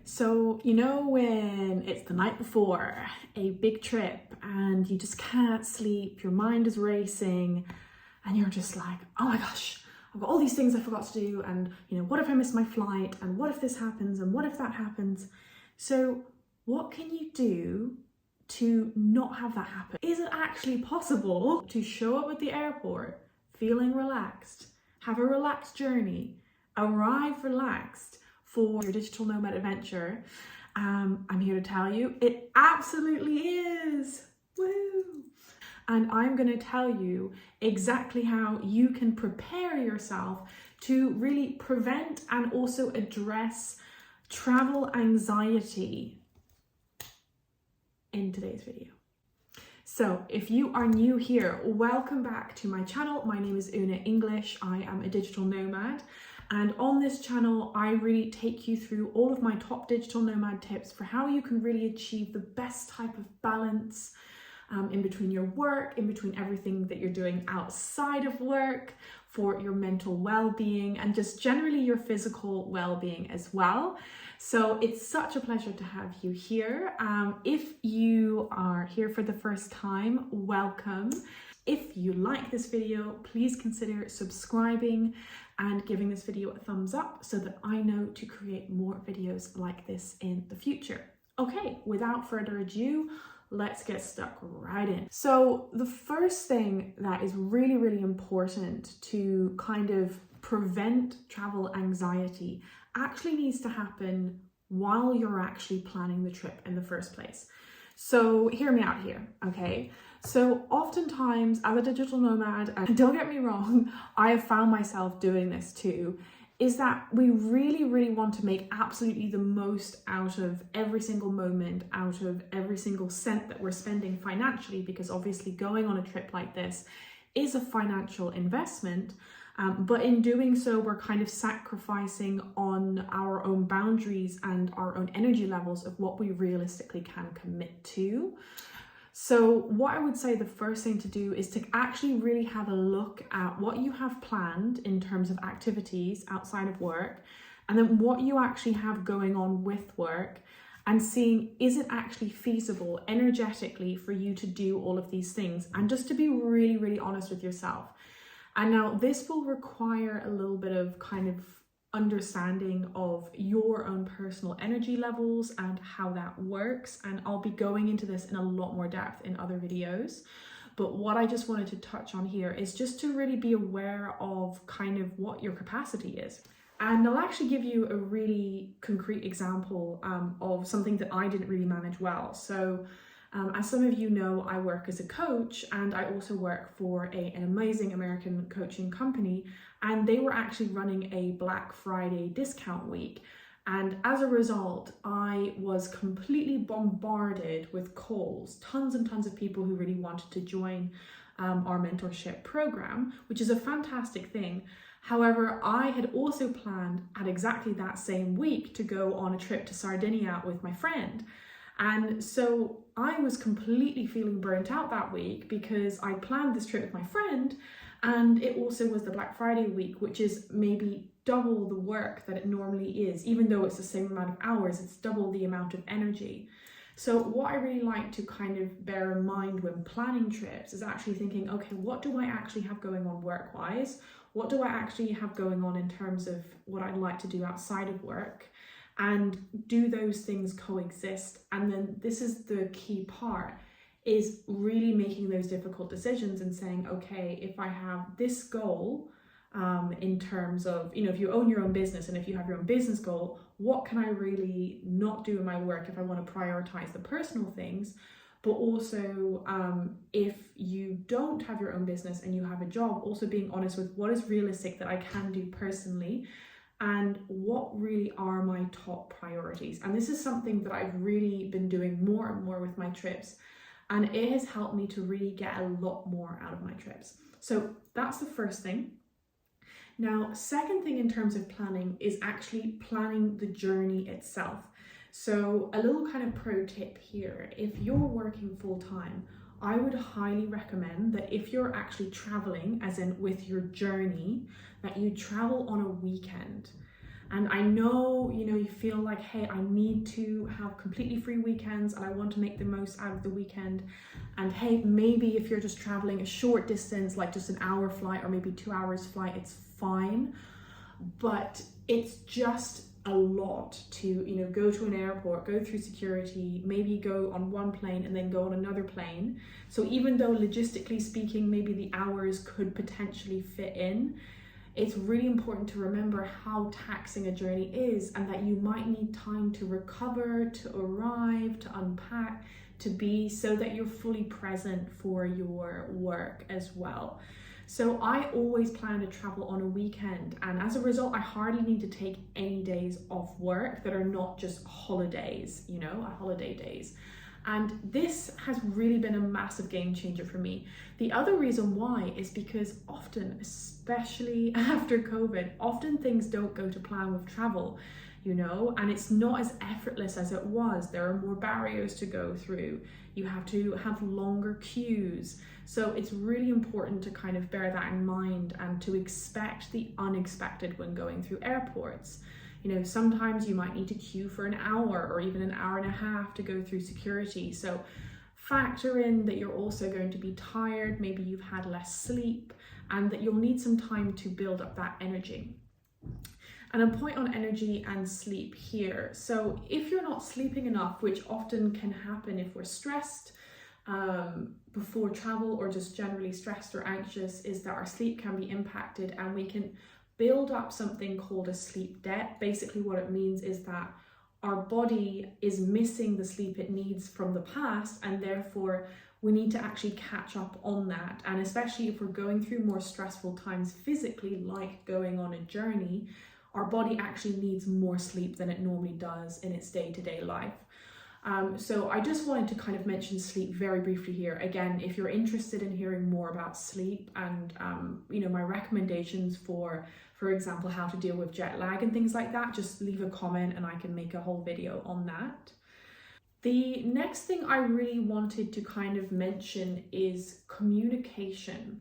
So, you know, when it's the night before a big trip and you just can't sleep, your mind is racing, and you're just like, oh my gosh, I've got all these things I forgot to do, and what if I miss my flight, and what if this happens, and what if that happens? So what can you do to not have that happen? Is it actually possible to show up at the airport feeling relaxed, have a relaxed journey, arrive relaxed for your digital nomad adventure? I'm here to tell you it absolutely is. Woo! And I'm going to tell you exactly how you can prepare yourself to really prevent and also address travel anxiety in today's video. So if you are new here, welcome back to my channel. My name is Una English. I am a digital nomad. And on this channel, I really take you through all of my top digital nomad tips for how you can really achieve the best type of balance in between your work, in between everything that you're doing outside of work, for your mental well-being and just generally your physical well-being as well. So it's such a pleasure to have you here. If you are here for the first time, welcome. If you like this video, please consider subscribing and giving this video a thumbs up so that I know to create more videos like this in the future. Okay, without further ado, let's get stuck right in. So the first thing that is really, really important to kind of prevent travel anxiety actually needs to happen while you're actually planning the trip in the first place. So hear me out here, okay? So oftentimes as a digital nomad, and don't get me wrong, I have found myself doing this too, is that we really, really want to make absolutely the most out of every single moment, out of every single cent that we're spending financially, because obviously going on a trip like this is a financial investment. But in doing so, we're kind of sacrificing on our own boundaries and our own energy levels of what we realistically can commit to. So what I would say the first thing to do is to actually really have a look at what you have planned in terms of activities outside of work, and then what you actually have going on with work, and seeing, is it actually feasible energetically for you to do all of these things, and just to be really, really honest with yourself. And now this will require a little bit of kind of understanding of your own personal energy levels and how that works, and I'll be going into this in a lot more depth in other videos, but what I just wanted to touch on here is just to really be aware of kind of what your capacity is. And I'll actually give you a really concrete example of something that I didn't really manage well. So as some of you know, I work as a coach, and I also work for an amazing American coaching company, and they were actually running a Black Friday discount week. And as a result, I was completely bombarded with calls, tons and tons of people who really wanted to join our mentorship program, which is a fantastic thing. However, I had also planned at exactly that same week to go on a trip to Sardinia with my friend. And so I was completely feeling burnt out that week because I planned this trip with my friend, and it also was the Black Friday week, which is maybe double the work that it normally is. Even though it's the same amount of hours, it's double the amount of energy. So what I really like to kind of bear in mind when planning trips is actually thinking, okay, what do I actually have going on work-wise? What do I actually have going on in terms of what I'd like to do outside of work? And do those things coexist? And then this is the key part, is really making those difficult decisions and saying, okay, if I have this goal in terms of, if you own your own business and if you have your own business goal, what can I really not do in my work if I want to prioritize the personal things? But also if you don't have your own business and you have a job, also being honest with what is realistic that I can do personally, and what really are my top priorities. And this is something that I've really been doing more and more with my trips, and it has helped me to really get a lot more out of my trips. So that's the first thing. Now, second thing in terms of planning is actually planning the journey itself. So a little kind of pro tip here, if you're working full time, I would highly recommend that if you're actually traveling, as in with your journey, that you travel on a weekend. And I know, you feel like, hey, I need to have completely free weekends and I want to make the most out of the weekend. And hey, maybe if you're just traveling a short distance, like just an hour flight or maybe 2 hours flight, it's fine. But it's just a lot to, go to an airport, go through security, maybe go on one plane and then go on another plane. So even though logistically speaking, maybe the hours could potentially fit in, it's really important to remember how taxing a journey is and that you might need time to recover, to arrive, to unpack, to be, so that you're fully present for your work as well. So I always plan to travel on a weekend, and as a result, I hardly need to take any days off work that are not just holidays, holiday days. And this has really been a massive game changer for me. The other reason why is because often, especially after COVID, often things don't go to plan with travel, and it's not as effortless as it was. There are more barriers to go through. You have to have longer queues. So it's really important to kind of bear that in mind and to expect the unexpected when going through airports. Sometimes you might need to queue for an hour or even an hour and a half to go through security. So factor in that you're also going to be tired, maybe you've had less sleep, and that you'll need some time to build up that energy. And a point on energy and sleep here. So if you're not sleeping enough, which often can happen if we're stressed before travel or just generally stressed or anxious, is that our sleep can be impacted and we can build up something called a sleep debt. Basically what it means is that our body is missing the sleep it needs from the past, and therefore we need to actually catch up on that. And especially if we're going through more stressful times physically, like going on a journey, our body actually needs more sleep than it normally does in its day-to-day life. So I just wanted to kind of mention sleep very briefly here. Again, if you're interested in hearing more about sleep and my recommendations for example, how to deal with jet lag and things like that, just leave a comment and I can make a whole video on that. The next thing I really wanted to kind of mention is communication.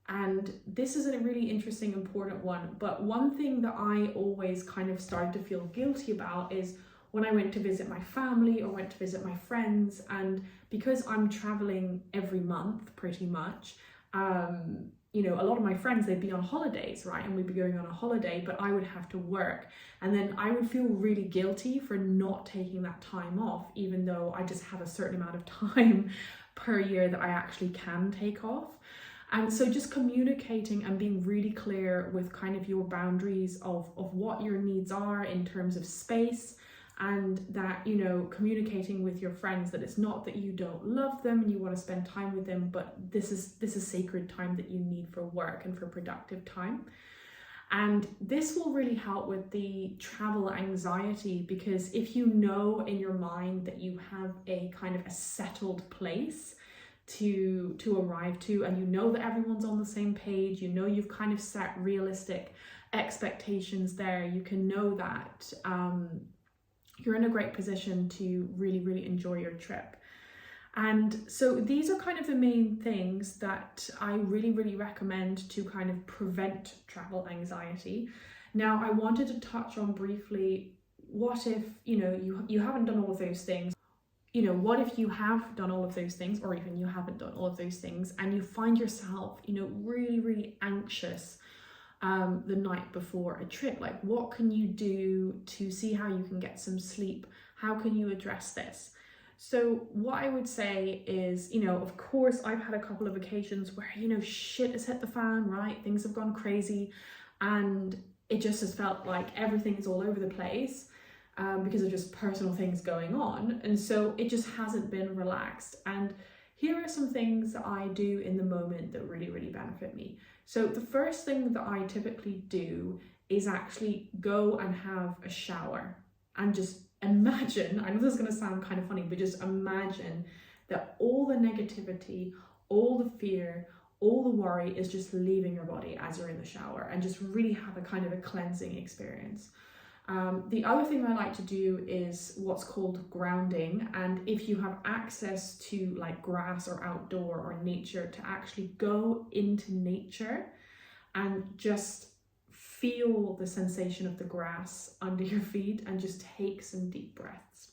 And this is a really interesting, important one. But one thing that I always kind of started to feel guilty about is when I went to visit my family or went to visit my friends. And because I'm traveling every month pretty much, a lot of my friends, they'd be on holidays, right? And we'd be going on a holiday, but I would have to work. And then I would feel really guilty for not taking that time off, even though I just have a certain amount of time per year that I actually can take off. And so just communicating and being really clear with kind of your boundaries of what your needs are in terms of space, and that, communicating with your friends that it's not that you don't love them and you want to spend time with them, but this is sacred time that you need for work and for productive time. And this will really help with the travel anxiety, because if you know in your mind that you have a kind of a settled place to arrive to, and you know that everyone's on the same page, you've kind of set realistic expectations there, you can know that you're in a great position to really, really enjoy your trip. And so these are kind of the main things that I really, really recommend to kind of prevent travel anxiety. Now, I wanted to touch on briefly, what if, you haven't done all of those things? What if you have done all of those things, or even you haven't done all of those things, and you find yourself, really, really anxious the night before a trip? Like, what can you do to see how you can get some sleep? How can you address this? So what I would say is, of course, I've had a couple of occasions where, shit has hit the fan, right? Things have gone crazy and it just has felt like everything is all over the place because of just personal things going on. And so it just hasn't been relaxed. And here are some things that I do in the moment that really, really benefit me. So the first thing that I typically do is actually go and have a shower and just imagine, I know this is going to sound kind of funny, but just imagine that all the negativity, all the fear, all the worry is just leaving your body as you're in the shower, and just really have a kind of a cleansing experience. The other thing I like to do is what's called grounding, and if you have access to like grass or outdoor or nature, to actually go into nature and just feel the sensation of the grass under your feet and just take some deep breaths.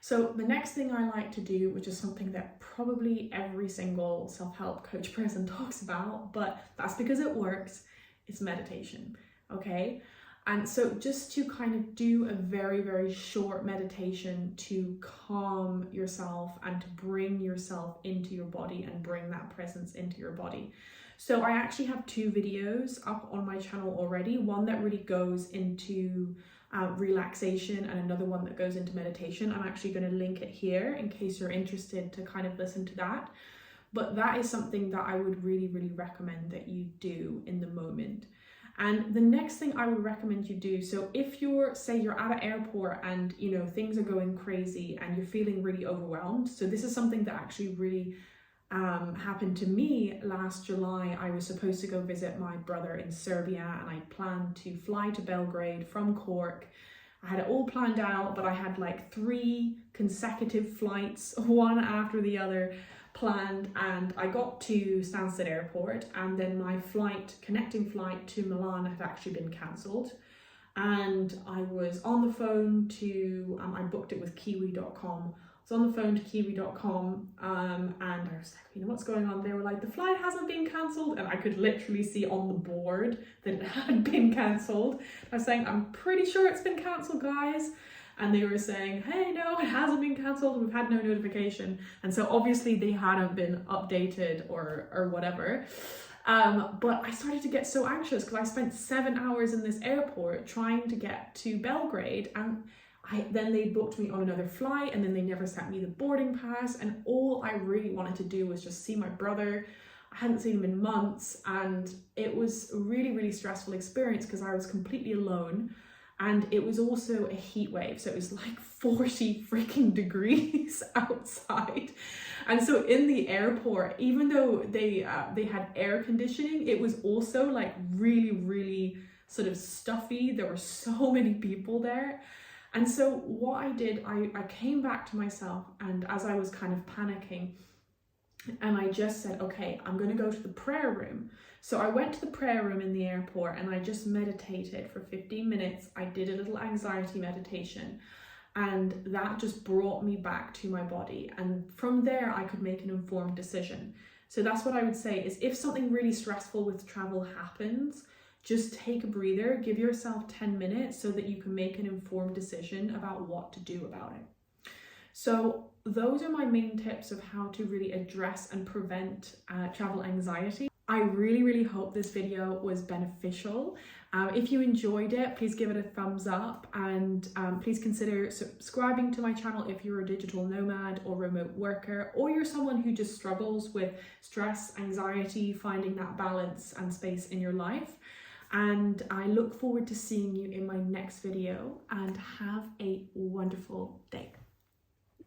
So the next thing I like to do, which is something that probably every single self-help coach person talks about, but that's because it works, is meditation, okay? And so just to kind of do a very, very short meditation to calm yourself and to bring yourself into your body and bring that presence into your body. So I actually have 2 videos up on my channel already, one that really goes into relaxation and another one that goes into meditation. I'm actually going to link it here in case you're interested to kind of listen to that. But that is something that I would really, really recommend that you do in the moment. And the next thing I would recommend you do, so if say you're at an airport and things are going crazy and you're feeling really overwhelmed, so this is something that actually really happened to me last July. I was supposed to go visit my brother in Serbia and I planned to fly to Belgrade from Cork. I had it all planned out, but I had like 3 consecutive flights, one after the other, planned, and I got to Stansted Airport and then my connecting flight to Milan had actually been cancelled, and I was on the phone to I booked it with kiwi.com. I was on the phone to kiwi.com and I was like, what's going on? They were like, the flight hasn't been cancelled, and I could literally see on the board that it had been cancelled. I was saying, I'm pretty sure it's been cancelled, guys. And they were saying, hey, no, it hasn't been cancelled, we've had no notification. And so obviously they hadn't been updated or whatever. But I started to get so anxious because I spent 7 hours in this airport trying to get to Belgrade, and then they booked me on another flight, and then they never sent me the boarding pass, and all I really wanted to do was just see my brother. I hadn't seen him in months, and it was a really, really stressful experience because I was completely alone. And it was also a heat wave, so it was like 40 freaking degrees outside. And so in the airport, even though they had air conditioning, it was also like really, really sort of stuffy. There were so many people there. And so what I did, I came back to myself, and as I was kind of panicking, and I just said, okay, I'm going to go to the prayer room. So I went to the prayer room in the airport and I just meditated for 15 minutes. I did a little anxiety meditation, and that just brought me back to my body. And from there, I could make an informed decision. So that's what I would say is, if something really stressful with travel happens, just take a breather, give yourself 10 minutes so that you can make an informed decision about what to do about it. So those are my main tips of how to really address and prevent travel anxiety. I really, really hope this video was beneficial. If you enjoyed it, please give it a thumbs up, and please consider subscribing to my channel if you're a digital nomad or remote worker, or you're someone who just struggles with stress, anxiety, finding that balance and space in your life. And I look forward to seeing you in my next video, and have a wonderful day.